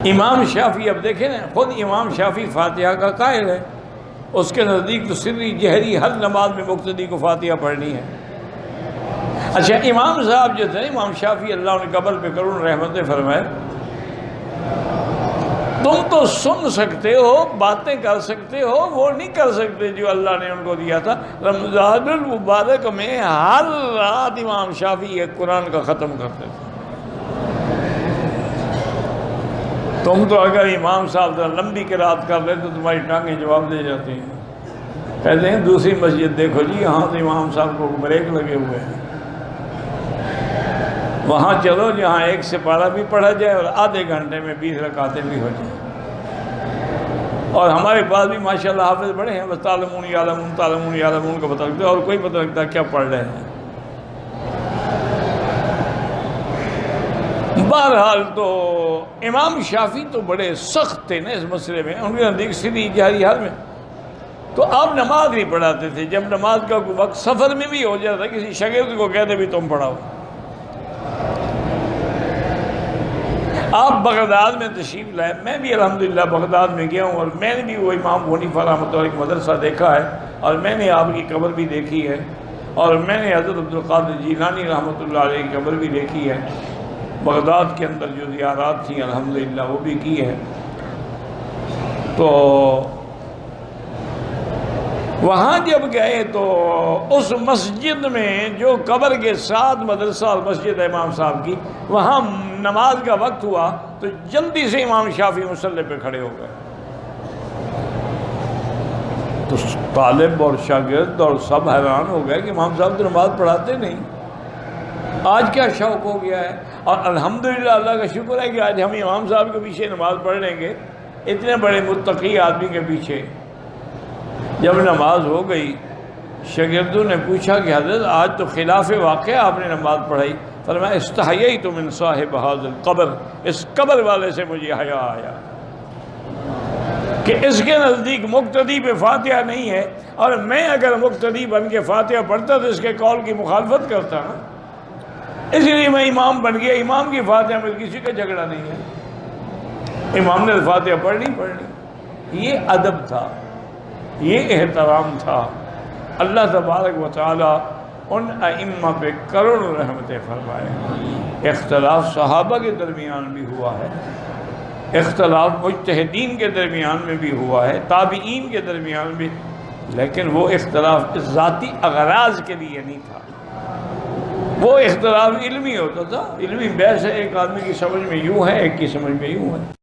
امام شافعی، اب دیکھیں نا، خود امام شافعی فاتحہ کا قائل ہے، اس کے نزدیک تو سری جہری ہر نماز میں مقتدی کو فاتحہ پڑھنی ہے۔ اچھا، امام صاحب جو تھے، امام شافعی اللہ نے قبر پہ کرون رحمتیں فرمائے، تم تو سن سکتے ہو، باتیں کر سکتے ہو، وہ نہیں کر سکتے جو اللہ نے ان کو دیا تھا۔ رمضان المبارک میں ہر رات امام شافعی ایک قرآن کا ختم کرتے تھے۔ تم تو اگر امام صاحب ذرا لمبی قرات کر لیں تو تمہاری ٹانگیں جواب دے جاتی ہیں۔ کہتے ہیں دوسری مسجد دیکھو جی، یہاں تو امام صاحب کو بریک لگے ہوئے ہیں، وہاں چلو جہاں ایک سپارہ بھی پڑھا جائے اور آدھے گھنٹے میں 20 رکعتیں بھی ہو جائیں۔ اور ہمارے پاس بھی ماشاءاللہ حافظ بڑے ہیں، بس تعلمون یعلمون تعلمون یعلمون کا پتہ لگتا ہے، اور کوئی پتہ لگتا ہے کیا پڑھ رہے ہیں۔ بہرحال تو امام شافعی تو بڑے سخت تھے نا اس مسئلے میں، ان کے نزدیک سری جہری حال میں تو آپ نماز نہیں پڑھاتے تھے۔ جب نماز کا کوئی وقت سفر میں بھی ہو جاتا، کسی شاگرد کو کہتے بھی تم پڑھاؤ۔ آپ بغداد میں تشریف لائے، میں بھی الحمدللہ بغداد میں گیا ہوں، اور میں نے بھی وہ امام حنیفہ رحمۃ اللہ علیہ مدرسہ دیکھا ہے، اور میں نے آپ کی قبر بھی دیکھی ہے، اور میں نے حضرت عبدالقادر جیلانی رحمۃ اللہ علیہ کی قبر بھی دیکھی ہے۔ بغداد کے اندر جو زیارات تھیں الحمدللہ وہ بھی کی ہے۔ تو وہاں جب گئے تو اس مسجد میں جو قبر کے ساتھ مدرسہ اور مسجد امام صاحب کی، وہاں نماز کا وقت ہوا تو جلدی سے امام شافعی مصلی پہ کھڑے ہو گئے۔ تو طالب اور شاگرد اور سب حیران ہو گئے کہ امام صاحب تو نماز پڑھاتے نہیں، آج کیا شوق ہو گیا ہے۔ اور الحمدللہ اللہ کا شکر ہے کہ آج ہم امام صاحب کے پیچھے نماز پڑھ لیں گے، اتنے بڑے متقی آدمی کے پیچھے۔ جب نماز ہو گئی، شاگردوں نے پوچھا کہ حضرت آج تو خلاف واقعہ آپ نے نماز پڑھائی۔ فرمایا استحییت من صاحب ھذا القبر، اس قبر والے سے مجھے حیا آیا کہ اس کے نزدیک مقتدی پہ فاتحہ نہیں ہے، اور میں اگر مقتدی بن کے فاتحہ پڑھتا تو اس کے قول کی مخالفت کرتا نا، اس لیے میں امام بن گیا۔ امام کی فاتحہ میں کسی کا جھگڑا نہیں ہے، امام نے فاتحہ پڑھنی۔ یہ ادب تھا، یہ احترام تھا۔ اللہ تبارک و تعالی ان ائمہ پہ کروڑوں رحمتیں فرمائے۔ اختلاف صحابہ کے درمیان بھی ہوا ہے، اختلاف مجتہدین کے درمیان میں بھی ہوا ہے، تابعین کے درمیان بھی، لیکن وہ اختلاف ذاتی اغراض کے لیے نہیں تھا، وہ اختلاف علمی ہوتا تھا۔ علمی بحث ہے، ایک آدمی کی سمجھ میں یوں ہے، ایک کی سمجھ میں یوں ہے۔